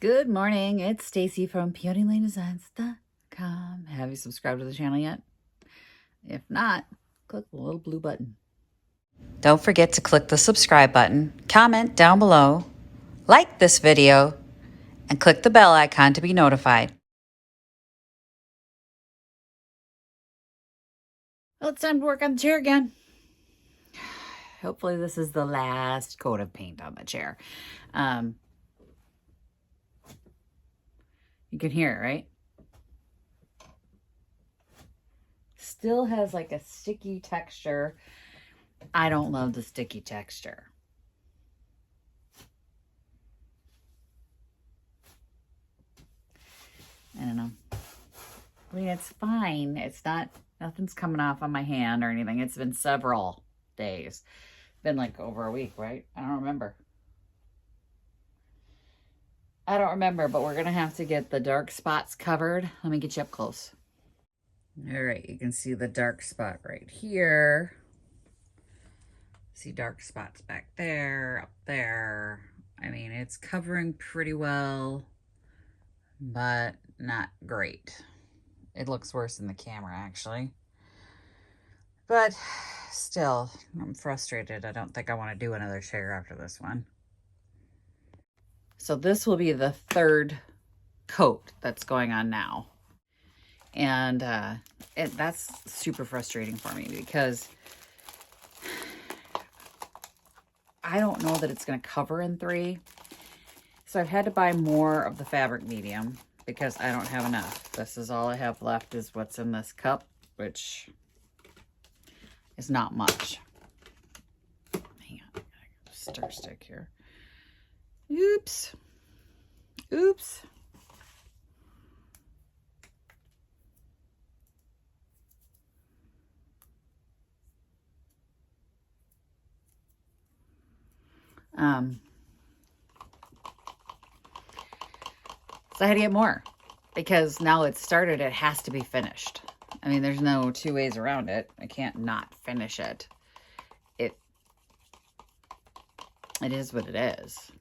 Good morning, it's Stacy from PeonyLaneDesigns.com. Have you subscribed to the channel yet? If not, click the little blue button. Don't forget to click the subscribe button, comment down below, like this video, and click the bell icon to be notified. Well, it's time to work on the chair again. Hopefully this is the last coat of paint on the chair. You can hear it, right? Still has like a sticky texture. I don't love the sticky texture. I don't know. I mean, it's fine. It's not, nothing's coming off on my hand or anything. It's been several days. Been like over a week, right? I don't remember. But we're going to have to get the dark spots covered. Let me get you up close. All right, you can see the dark spot right here. See dark spots back there, up there. I mean, it's covering pretty well, but not great. It looks worse in the camera, actually. But still, I'm frustrated. I don't think I want to do another chair after this one. So this will be the third coat that's going on now. And that's super frustrating for me because I don't know that it's going to cover in 3. So I've had to buy more of the fabric medium because I don't have enough. This is all I have left is what's in this cup, which is not much. Hang on, I got a stir stick here. Oops. Oops. So I had to get more because now it's started, it has to be finished. I mean, there's no 2 ways around it. I can't not finish it. It is what it is.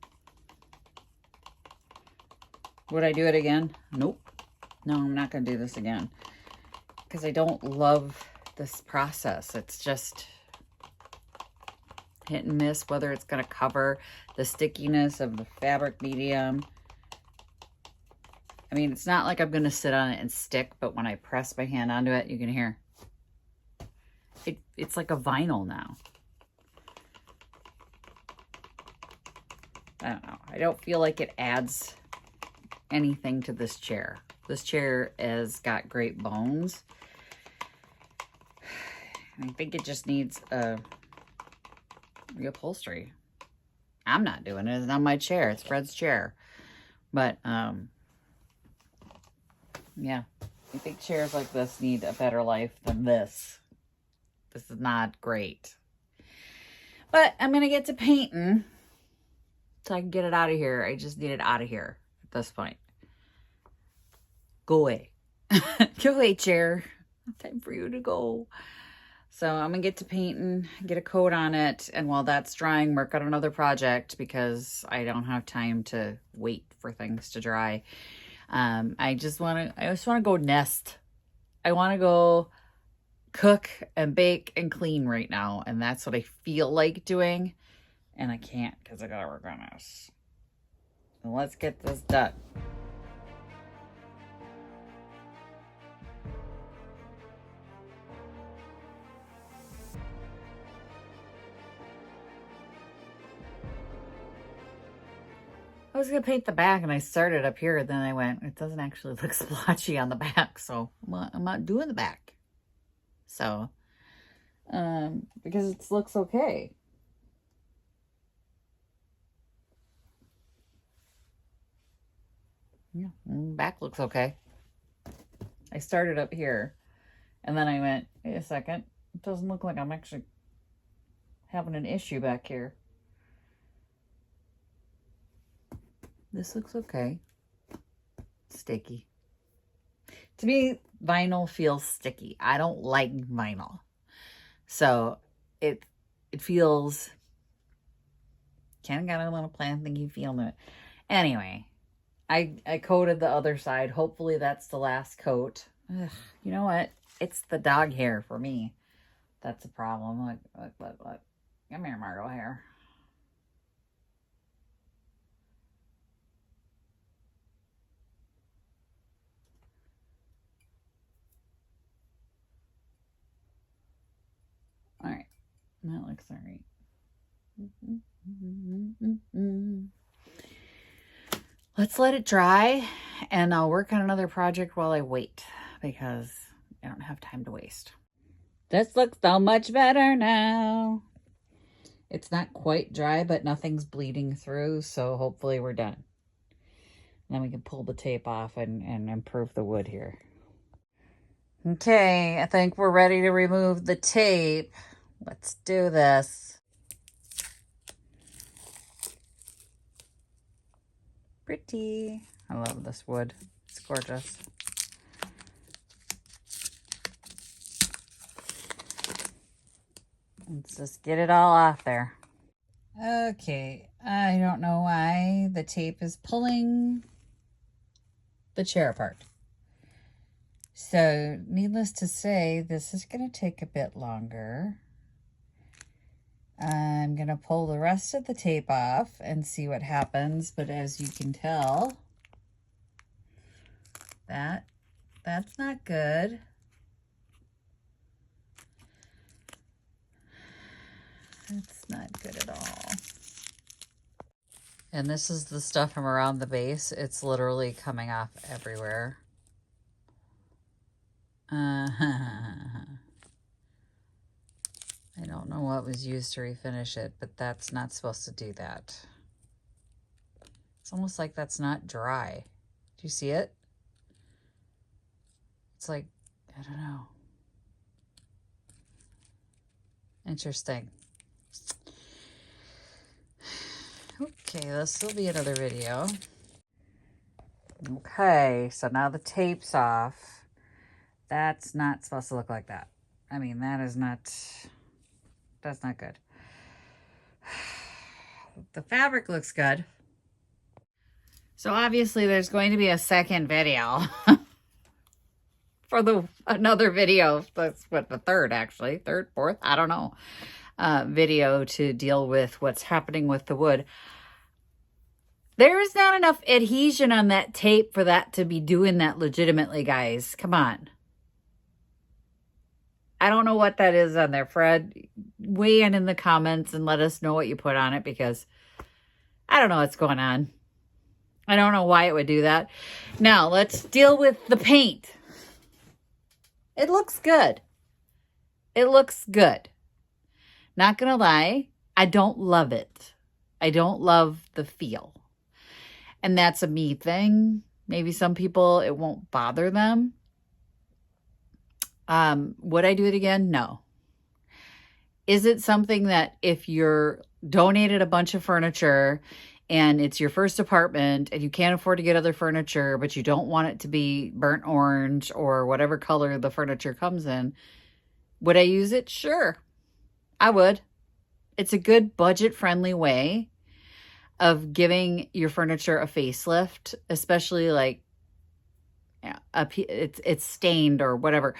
Would I do it again? Nope. No, I'm not going to do this again because I don't love this process. It's just hit and miss whether it's going to cover the stickiness of the fabric medium. I mean, it's not like I'm going to sit on it and stick, but when I press my hand onto it, you can hear. It's like a vinyl now. I don't know. I don't feel like it adds anything to this chair. This chair has got great bones. I think it just needs a reupholstery. I'm not doing it. It's not my chair. It's Fred's chair. But, yeah. I think chairs like this need a better life than this. This is not great. But I'm going to get to painting so I can get it out of here. I just need it out of here at this point. Go away. Go away, chair. Time for you to go. So I'm going to get to painting, get a coat on it. And while that's drying, work on another project because I don't have time to wait for things to dry. I just want to go nest. I want to go cook and bake and clean right now. And that's what I feel like doing. And I can't because I got to work on this. So let's get this done. I was going to paint the back and I started up here. Then I went, it doesn't actually look splotchy on the back. So I'm not doing the back. So, because it looks okay. Yeah, back looks okay. I started up here and then I went, wait a second. It doesn't look like I'm actually having an issue back here. This looks okay. Sticky. To me, vinyl feels sticky. I don't like vinyl. So it feels kind of got a little plant thingy feel to it. Anyway, I coated the other side. Hopefully that's the last coat. Ugh, you know what? It's the dog hair for me. That's a problem. Look. Come here, Margot hair. All right. That looks all right. Let's let it dry, and I'll work on another project while I wait, because I don't have time to waste. This looks so much better now. It's not quite dry, but nothing's bleeding through, so hopefully we're done. Then we can pull the tape off and improve the wood here. Okay, I think we're ready to remove the tape. Let's do this. Pretty. I love this wood. It's gorgeous. Let's just get it all off there. Okay, I don't know why the tape is pulling the chair apart. So, needless to say, this is going to take a bit longer. I'm going to pull the rest of the tape off and see what happens. But as you can tell, that's not good. That's not good at all. And this is the stuff from around the base. It's literally coming off everywhere. I don't know what was used to refinish it, but that's not supposed to do that. It's almost like that's not dry. Do you see it? It's like, I don't know. Interesting. Okay, this will be another video. Okay, so now the tape's off. That's not supposed to look like that. I mean, that's not good. The fabric looks good. So obviously there's going to be a second video for another video. That's what, the third, actually. Third, fourth, I don't know. Video to deal with what's happening with the wood. There is not enough adhesion on that tape for that to be doing that legitimately, guys. Come on. I don't know what that is on there. Fred, weigh in the comments and let us know what you put on it, because I don't know what's going on. I don't know why it would do that. Now, let's deal with the paint. It looks good. It looks good. Not gonna lie, I don't love it. I don't love the feel. And that's a me thing. Maybe some people, it won't bother them. Would I do it again? No. Is it something that if you're donated a bunch of furniture and it's your first apartment and you can't afford to get other furniture, but you don't want it to be burnt orange or whatever color the furniture comes in, would I use it? Sure, I would. It's a good budget-friendly way of giving your furniture a facelift, especially like it's stained or whatever.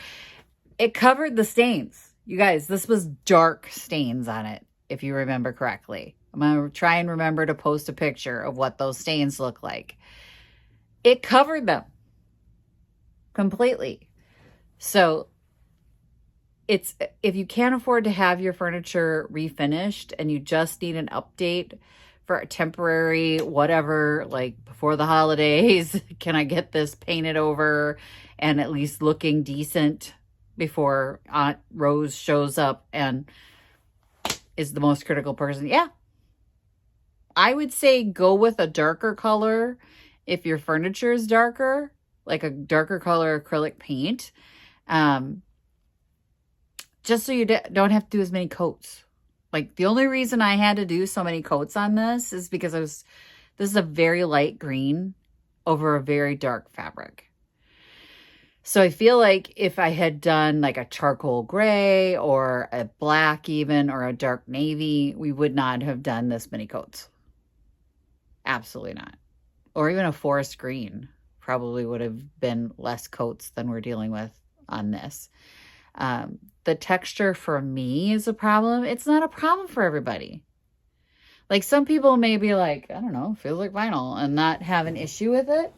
It covered the stains. You guys, this was dark stains on it, if you remember correctly. I'm going to try and remember to post a picture of what those stains look like. It covered them completely. So it's, if you can't afford to have your furniture refinished and you just need an update for a temporary whatever, like before the holidays, can I get this painted over and at least looking decent before Aunt Rose shows up and is the most critical person? Yeah. I would say go with a darker color if your furniture is darker, like a darker color acrylic paint. Just so you don't have to do as many coats. Like, the only reason I had to do so many coats on this is because this is a very light green over a very dark fabric. So I feel like if I had done like a charcoal gray or a black even, or a dark navy, we would not have done this many coats. Absolutely not. or even a forest green probably would have been less coats than we're dealing with on this. The texture for me is a problem. It's not a problem for everybody. Like some people may be like, I don't know, feels like vinyl and not have an issue with it.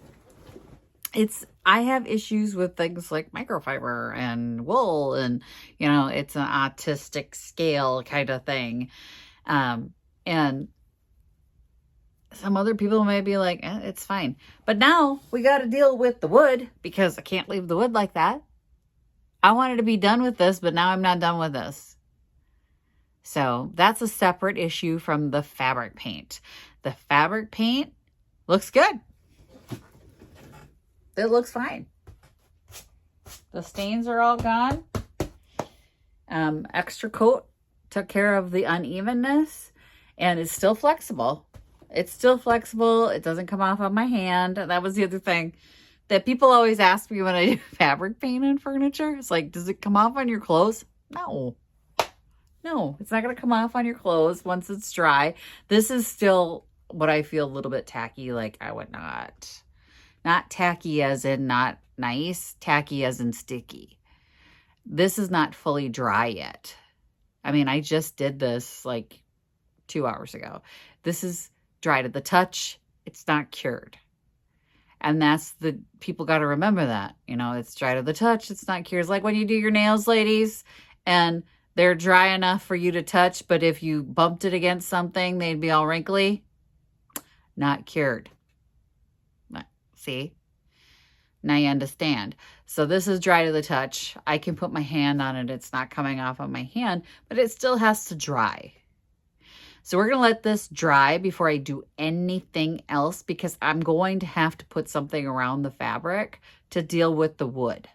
I have issues with things like microfiber and wool and, you know, it's an autistic scale kind of thing. And some other people may be like, it's fine. But now we got to deal with the wood because I can't leave the wood like that. I wanted to be done with this, but now I'm not done with this. So that's a separate issue from the fabric paint. The fabric paint looks good. It looks fine. The stains are all gone. Extra coat took care of the unevenness and it's still flexible. It's still flexible. It doesn't come off on my hand. That was the other thing that people always ask me when I do fabric paint on furniture. It's like, does it come off on your clothes? No. No, it's not going to come off on your clothes once it's dry. This is still what I feel a little bit tacky, like I would not. Not tacky as in not nice, tacky as in sticky. This is not fully dry yet. I mean, I just did this like 2 hours ago. This is dry to the touch. It's not cured. And that's people got to remember that, you know, it's dry to the touch. It's not cured. It's like when you do your nails, ladies, and they're dry enough for you to touch, but if you bumped it against something, they'd be all wrinkly. Not cured. See? Now you understand. So this is dry to the touch. I can put my hand on it. It's not coming off on my hand, but it still has to dry. So we're going to let this dry before I do anything else because I'm going to have to put something around the fabric to deal with the wood.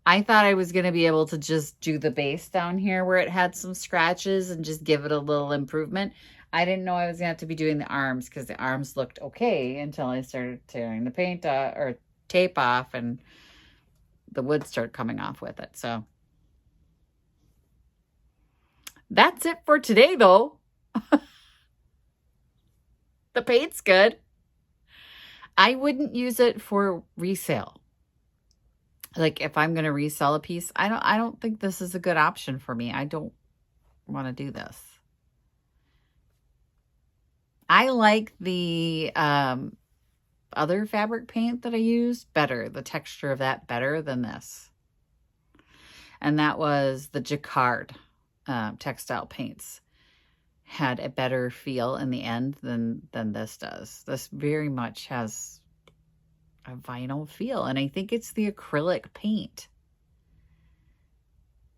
I thought I was going to be able to just do the base down here where it had some scratches and just give it a little improvement. I didn't know I was going to have to be doing the arms because the arms looked okay until I started tearing the paint or tape off and the wood started coming off with it. So that's it for today, though. The paint's good. I wouldn't use it for resale. Like if I'm going to resell a piece, I don't think this is a good option for me. I don't want to do this. I like the other fabric paint that I used better, the texture of that better than this. And that was the Jacquard textile paints. Had a better feel in the end than this does. This very much has a vinyl feel, and I think it's the acrylic paint.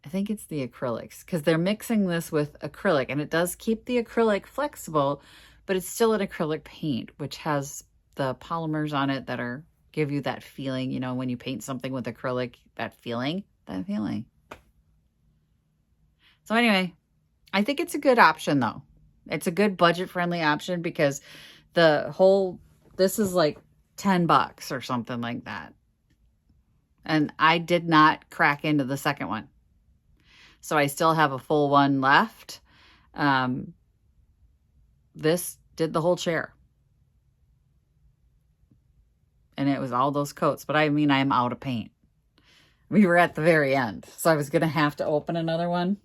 I think it's the acrylics because they're mixing this with acrylic, and it does keep the acrylic flexible, but it's still an acrylic paint, which has the polymers on it that give you that feeling, you know, when you paint something with acrylic, that feeling. So anyway, I think it's a good option though. It's a good budget-friendly option because this is like $10 or something like that. And I did not crack into the second one. So I still have a full one left. This did the whole chair. And it was all those coats. But I mean, I'm out of paint. We were at the very end. So I was going to have to open another one.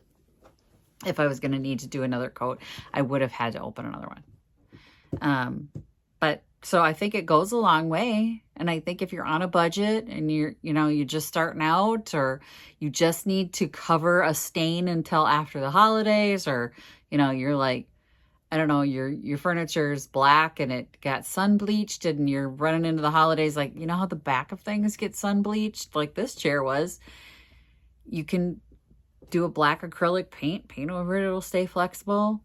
If I was going to need to do another coat, I would have had to open another one. But so I think it goes a long way. And I think if you're on a budget and you're just starting out, or you just need to cover a stain until after the holidays, or, you're like, I don't know, your furniture's black and it got sun bleached and you're running into the holidays, like, you know how the back of things get sun bleached, like this chair was, you can do a black acrylic paint over it. It'll stay flexible.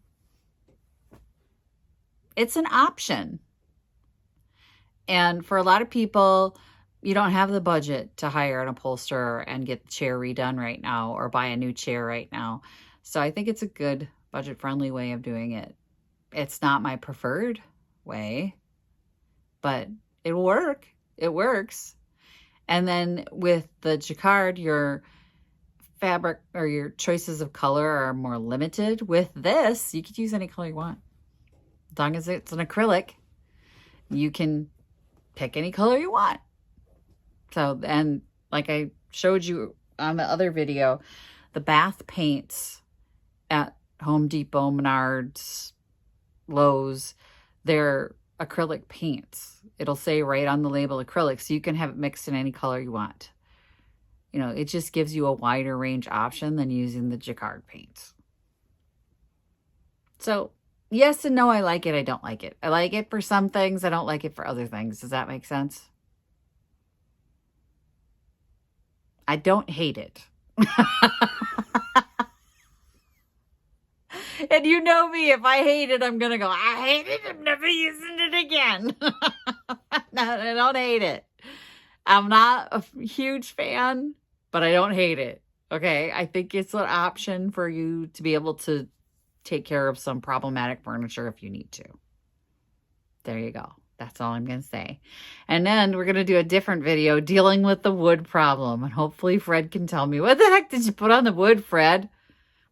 It's an option. And for a lot of people, you don't have the budget to hire an upholsterer and get the chair redone right now or buy a new chair right now. So I think it's a good budget-friendly way of doing it. It's not my preferred way, but it'll work. It works. And then with the Jacquard, your fabric or your choices of color are more limited. With this, you could use any color you want. As long as it's an acrylic, you can pick any color you want. So, and like I showed you on the other video, the bath paints at Home Depot, Menards, Lowe's, they're acrylic paints. It'll say right on the label acrylic, so you can have it mixed in any color you want. You know, it just gives you a wider range option than using the Jacquard paints. So, yes and no, I like it, I don't like it. I like it for some things, I don't like it for other things. Does that make sense? I don't hate it. And you know me, if I hate it, I'm going to go, I hate it, I'm never using it again. No, I don't hate it. I'm not a huge fan, but I don't hate it. Okay, I think it's an option for you to be able to take care of some problematic furniture if you need to. There you go. That's all I'm going to say. And then we're going to do a different video dealing with the wood problem. And hopefully Fred can tell me, what the heck did you put on the wood, Fred?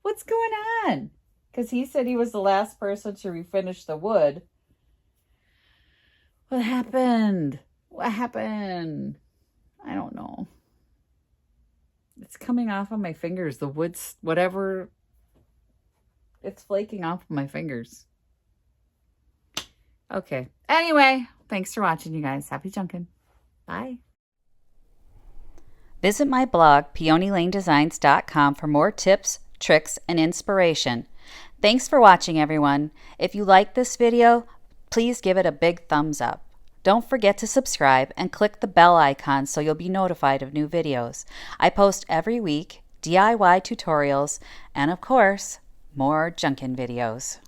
What's going on? Because he said he was the last person to refinish the wood. What happened? What happened? I don't know. It's coming off of my fingers. The wood's, whatever, it's flaking off of my fingers. Okay. Anyway, thanks for watching, you guys. Happy junkin'. Bye. Visit my blog, peonylanedesigns.com, for more tips, tricks, and inspiration. Thanks for watching, everyone. If you like this video, please give it a big thumbs up. Don't forget to subscribe and click the bell icon so you'll be notified of new videos. I post every week DIY tutorials and, of course, more junkin' videos.